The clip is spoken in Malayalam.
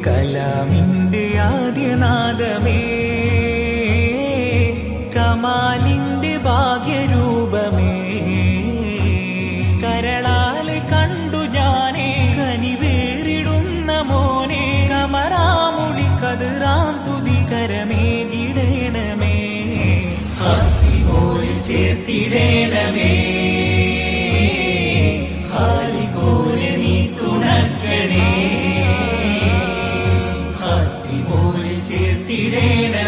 കലാമിന്റെ ആദ്യനാദമേ, കമാലിന്റെ ഭാഗ്യരൂപമേ, കരളാലെ കണ്ടു ഞാനേ കനിവേറിടുന്ന മോനെ, കമറാമുടി കതിറാം തുതി കരമേകിടേണമേ, ഹാത്തിമോരിൽ ചേർത്തിടേണമേ, ഹാലികോലെ നീ തുണക്കണേ, ഹാത്തിമോരിൽ ചേർത്തിടേണമേ.